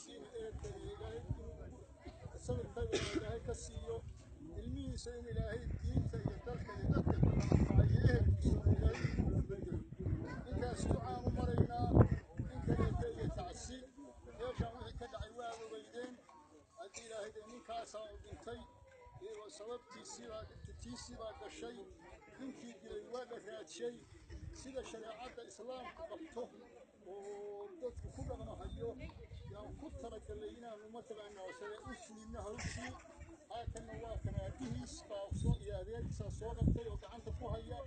yaasiin ee ilaahay sabirkayda ilaahay ka siiyo ilmihiisa in ilaahay diinta iyo dalka iyo dadka ku anfacayo ehelkiisa ilaahay ugu bedelo intaas ducaan u maraynaa in kaleeta iyo tacsi meeshaan wixii ka dhacay waa ogeydeen haddii ilaahay ninkaasaa u dhintay sababtiisiibaa gashay ninkii dilay waa la raadshay sida shareecadda islaamku qabto oo dadku ku dhaqmahayo yaan ku talagalay inaanu mataqaanaa sare u fulino hawshii haatanna waa kan aabihiis baa iyo adeerkiisaa soo qabtay oo gacanta ku haya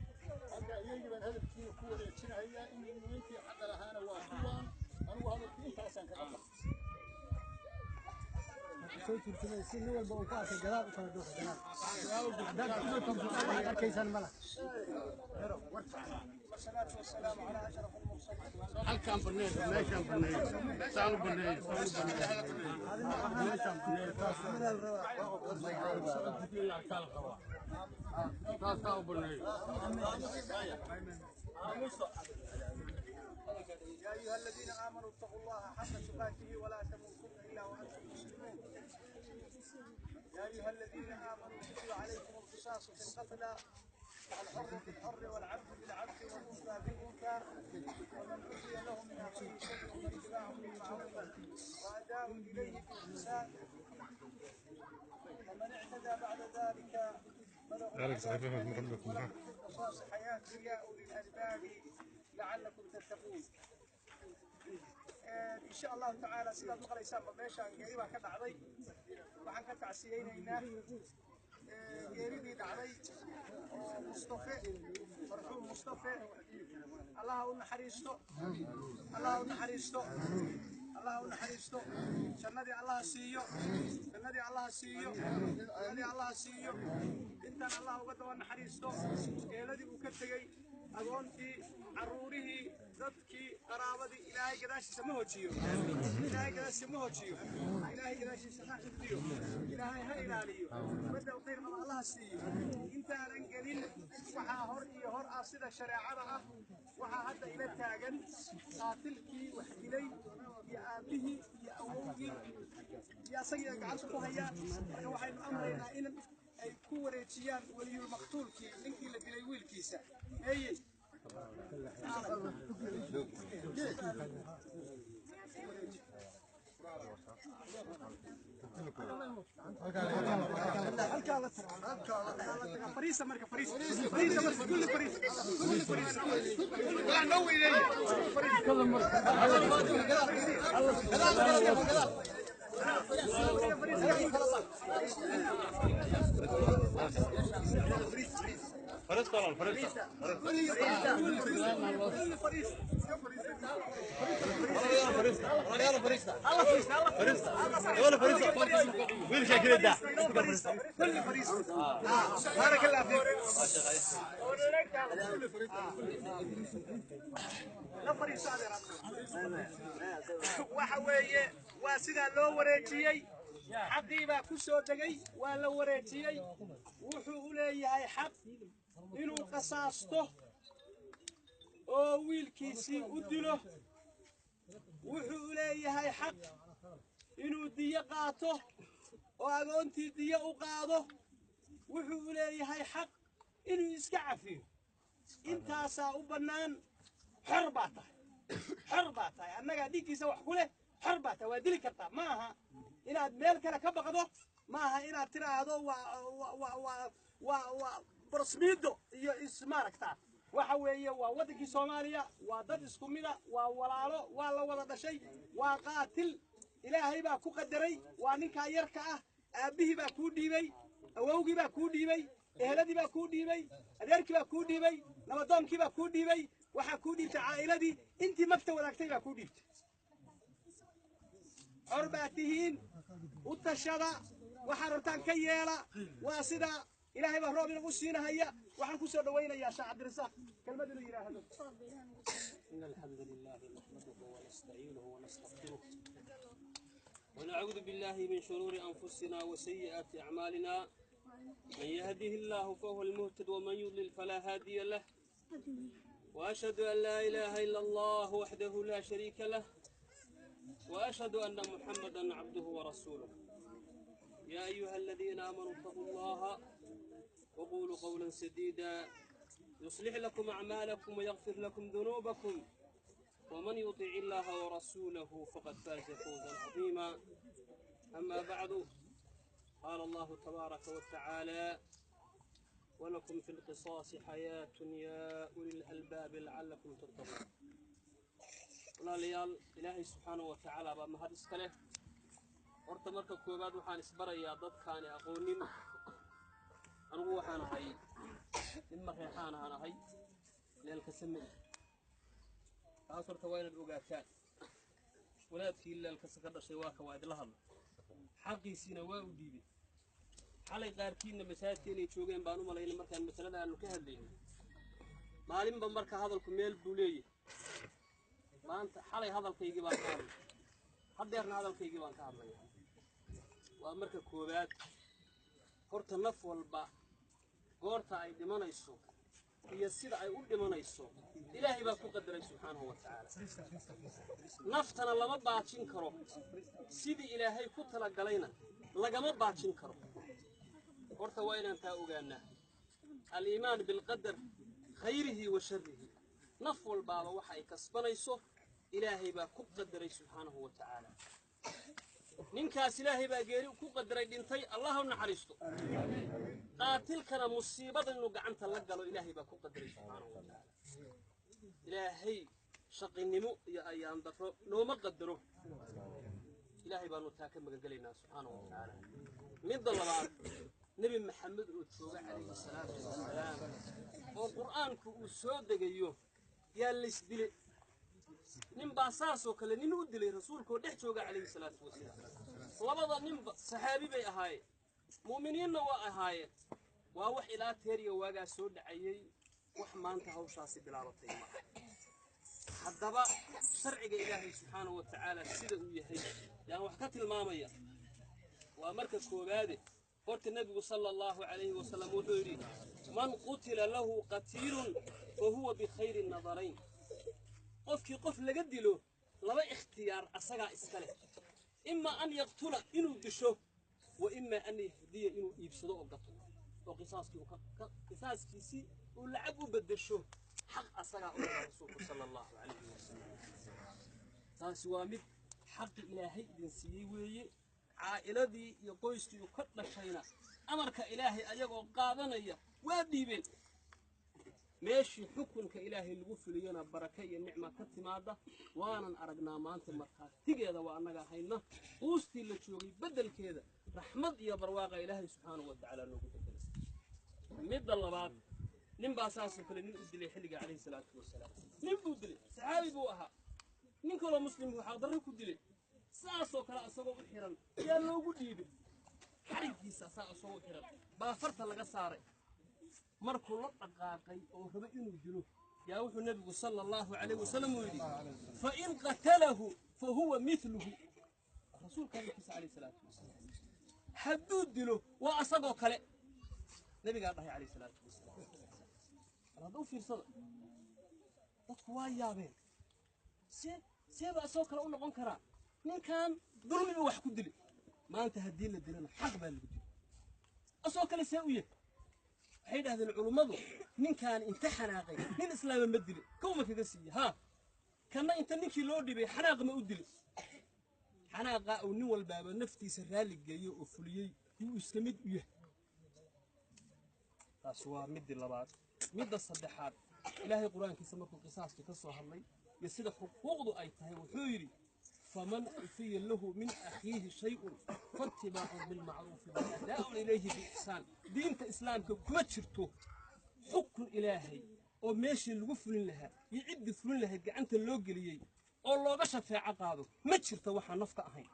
hadda iyagii baan hadalkiina ku wareejinahayaa in nimankii xaqa lahaana waa kuwaan anigu hadalkii intaasaan kaga baxay soo turtumay si nin walba uu ku arkay gadaal u kala dhuuxa gadaal arkaysan mala والصلاة والسلام على أشرف المرسلين. هل كان برنامج ما كان برنامج سألوا برنامج يا أيها الذين آمنوا اتقوا الله حق تقاته ولا تموتن إلا وأنتم مسلمون. يا أيها الذين آمنوا كتب عليكم القصاص في القتلى الحر بالحر والعبد بالعبد والأنثى بالأنثى ومن عفي له من أخيه شيء فاتباع بالمعروف وأداء إليه بالإحسان ومن اعتدى بعد ذلك فله قصاص حياة يا أولي الألباب لعلكم تتقون. إن شاء الله تعالى سيدنا مقري سامة ميشان قريبا كدعضي وحن كتعسيينينا geeridii dhacday oo Mustafa marxuum Mustafa Allah u naxariisto Allah u naxariisto Allah u naxariisto jannadii Allah siiyo jannadii Allah siiyo jannadii Allah siiyo intaan Allah uga dawa naxariisto geeladii uu ka tagay agoontii caruurihii dadkii qaraabadii ilaahay gadaashiisa ma hojiyo ilaahay gadaashiisa ma hojiyo ilaahay gadaashiisa ha xifdiyo ilaahay ha ilaaliyo badda u khayr qaba Allah siiyo intaanan gelin waxaa hor iyo hor ah sida shareecada ah waxaa hadda ila taagan qaatilkii wax dilay iyo aabihii iyo awowgii iyo asagii gacanta ku hayaan marka waxaynu amraynaa in ay ku wareejiyaan waliyul maqtuulkii ninkii la dilay wiilkiisa eeye فريسة مركب فريسة فريسة مركب كل فريسة كل فريسة لا نوي لي كل مركب فريسة طبعا فريسة يلا فريسة ولا فريسة وين شكل ده كل فريسة بارك الله فيك لا فريسة وحوية واسدا لو وريتيي حقيبا كسو دغاي waa la wareejiyay wuxuu u leeyahay xaq inuu qasaasto oo wiilkiisii u dilo wuxuu u leeyahay xaq inuu diyo qaato oo agoontii diyo u qaado wuxuu u leeyahay xaq inuu iska cafiyo intaasaa u bannaan xor baa tahay annaga dhigiisa wax ku leh xor baa tahay waa dili kartaa ma aha inaad meel kale ka baqdo ma aha inaad tiraahdo waa برسميدو iyo ismaaragta waxa weeye waa wadankii Soomaaliya waa dad isku mid ah waa walaalo waa la wada dhashay waa qaatil ilaahay baa ku qadaray waa ninka yarka ah aabihii baa ku dhiibay awowgii baa ku dhiibay eheladii baa ku dhiibay adeerkii baa ku dhiibay nabadoonkii baa ku dhiibay waxa ku dhiibtay caa'iladii intii magta wadaagtay baa ku dhiibtay orbaatihiin u tashada waxa rabtaan ka yeela waa sida إلهي بهرب إلى قصينا هيا وحن كسر دوينا يا شاعر درسا كلمة إلى هذا إن الحمد لله نحمده ونستعينه ونستغفره ونعوذ بالله من شرور أنفسنا وسيئات أعمالنا من يهده الله فهو المهتد ومن يضلل فلا هادي له وأشهد أن لا إله إلا الله وحده لا شريك له وأشهد أن محمدا عبده ورسوله. يا أيها الذين آمنوا اتقوا الله وقولوا قولا سديدا يصلح لكم أعمالكم ويغفر لكم ذنوبكم ومن يطع الله ورسوله فقد فاز فوزا عظيما. أما بعد قال الله تبارك وتعالى ولكم في القصاص حياة يا أولي الألباب لعلكم تتقون. ولا ليال إلهي سبحانه وتعالى بما هذا إسكاله horta marka koobaad waxaan isbarayaa dadkaan aqoonin anigu waxaan ahay in marxaan ahay leelka samee taas horta waa inaad ogaataan walaadkii leelka ka dhashay waa ka waad la hadlo xaqiisina waa u diiday xalay qaarkiina masaajidka inay joogeen baan u malaynay markaan masalada aanu ka hadlaynay maalinba marka hadalku meel buu leeyahay maanta xalay hadalkaygii baan ka hadlay haddeerna hadalkaygii baan ka hadlayaa waa marka koobaad horta naf walba goorta ay dhimanayso iyo sida ay u dhimanayso ilaahay baa ku qadaray subxaanahu wa tacaala naftana lama baajin karo sidii ilaahay ku talagalayna lagama baajin karo horta waa inaan taa ogaanaa aliimaan bilqadar khayrihi wa sharrihi naf walbaaba waxa ay kasbanayso ilaahay baa ku qadaray subxaanahu wa tacaala ninkaas ilaahay baa geeri ku qadaray dhintay allah u naxariisto qaatilkana musiibada inuu gacanta la galo ilaahay baa ku qadaray subxaanahu wa tacaala ilaahay shaqinimo iyo ayaan daro nooma qadaro ilaahay baanu taa ka magangelaynaa subxaanahu wa tacaala midda labaad nebi maxamed oo jooga calayhi salaatu wasalaam oo qur'aanku uu soo degayo yaa laysdile nin baa saasoo kale nin u dilay rasuulkoo dhex jooga calayhi salaatu wasalaam labada ninba saxaabi bay ahaayeen mu'miniinna waa ahaayeen waa wax ilaa teeriya waagaa soo dhacayay wax maanta hawshaasi bilaabatay ma haddaba sharciga ilaahay subxaanahu wa tacaala sida uu yahay yaan wax ka tilmaamaya waa marka koowaade horta nebigu sala allahu calayhi wasalam wuxuu yidhi man qutila lahu qatiilun fa huwa bikhayri nadarayn qofkii qof laga dilo laba ikhtiyaar asagaa iska leh ima an yaqtula inuu disho wa ima an yahdiya inuu iibsado oo gato oo qisaaskiisii uu lacag u bedesho xaq asagaa u lahaa rasuulku sala allahu calayhi wasalam taasi waa mid xaqi ilaahay idin siiyey weeye caa'iladii iyo qoyskii uu ka dhashayna amarka ilaahay ayagoo qaadanaya waa dhiibeen meeshii xukunka ilaahay lagu fuliyana baraka iyo nicma ka timaada waanan aragnaa maanta markhaatigeeda waa annaga hayna quustii la joogay beddelkeeda raxmad iyo barwaaqa ilaahay subxaanahu wa tacaala noogu bedelasay midda labaad nin baa saasoo kale nin u dilay xilliga calayhi salaatu wasalaam nin buu dilay saxaabi buu ahaa nin kaloo muslim buu xaqdarro ku dilay saasoo kale asagoo u xiran yaa loogu dhiibay xariggiisa saa asagoo u xiran baa farta laga saaray markuu la dhaqaaqay oo raba inuu dilo yaa wuxuu nebigu sala allahu calayhi wasalam uu yidhi fa in qatalahu fa huwa midluhu rasuulka hadalkiisa calayhi salaatu wasalaam hadduu dilo waa asagoo kale nebigaa dhahay calayhi salaatu wasalaam hadda u fiirsada dadku waa yaabeen seeba asagoo kale u noqon karaa ninkan dulmiba wax ku dili maanta haddii la dilana xaq baa lagu dili asagoo kale see u yahay waxay dhahdeen culummadu ninkaan inta xanaaqay nin islaama ma dili kowma kaga siiye haa kanna inta ninkii loo dhibay xanaaq ma u dili xanaaqa uu nin walbaaba naftiisa raalli geeyo oo fuliyey wuu iska mid u yahay taas waa midii labaad midda saddexaad ilaahay qur-aankiisa markuu qisaaska ka soo hadlay iyo sida xuquuqdu ay tahay wuxuu yidhi faman ufiya lahu min akhiihi shay'un faattibaacun bilmacruufi waadaa'un ilayhi biixsaan diinta islaamka kuma jirto xukun ilaahay oo meeshii lagu fulin lahaa iyo ciddii fulin lahayd gacanta loo geliyey oo looga shafaaco qaado ma jirto waxaan nafka ahayn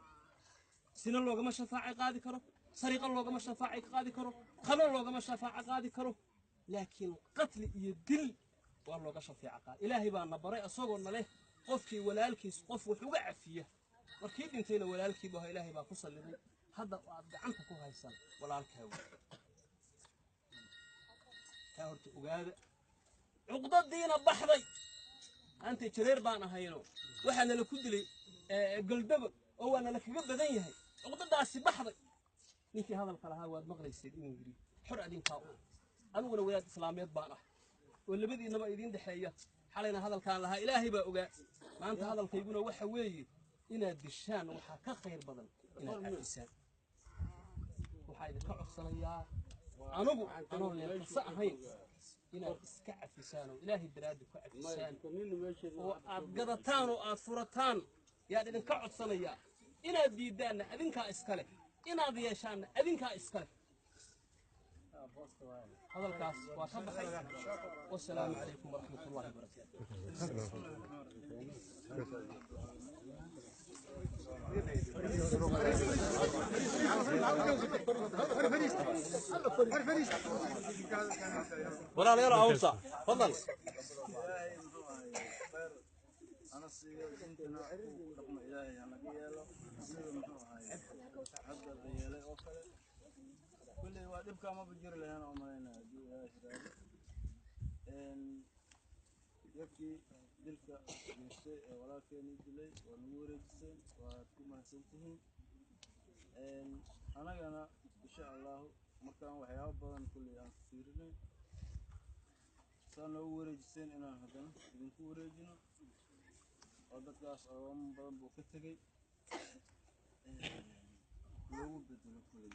sina loogama shafaaco qaadi karo sariiqa loogama shafaaco qaadi karo khamr loogama shafaaco qaadi karo laakiin qatli iyo dil waa looga shafaaco qaadi ilaahay baa na baray asagoo na leh qofkii walaalkiis qof wax uga cafiya markii dhintayna walaalkii baa ilaahay baa ku salliday hadda aad gacanta ku haysan walaalkaaga taa horta ogaada cuqdadiina baxday anta jareer baan ahayno waxaana la ku dilay قلدب أو أنا لك قبل ذيه وقد داسي بحضي نيكي هذا القلها واد مغلي السيد إنه يريد حر أدين كاو أنا ولا ولاد إسلاميات بانه واللي بدي إنما يدين دحية حالنا هذا الكلام لها إلهي بقى ما أنت هذا الكيبون وحوي إن الدشان وحكا خير بدل إن الإنسان وحايد كعب صليا أنا اللي قصعهين إن إسكع فسانه إلهي براد كعب فسان وأقدتان وأفرتان يعني إن كعب صليا إن الديدان أذنك إسكاله إن الديشان أذنك إسكاله هذا الكاس وصبح والسلام عليكم ورحمة الله وبركاته. ولا يرى أوسع تفضل. أنا صيغة أنتنا رقم إلهي أنا قيله صيغة محوها حتى الرجال وكله كل وادب كما بجر لي أنا أمرنا دي أشرار إن يبكي دلك نسي ولكن يدلي ونور الجسم وكما سنتهين إن أنا إن شاء الله مكان وحياة بدن كل أنفسيرنا سنور الجسم أنا هذا بنكور الجنا ودكاس أوام بدن بوكتكي لو بدل كل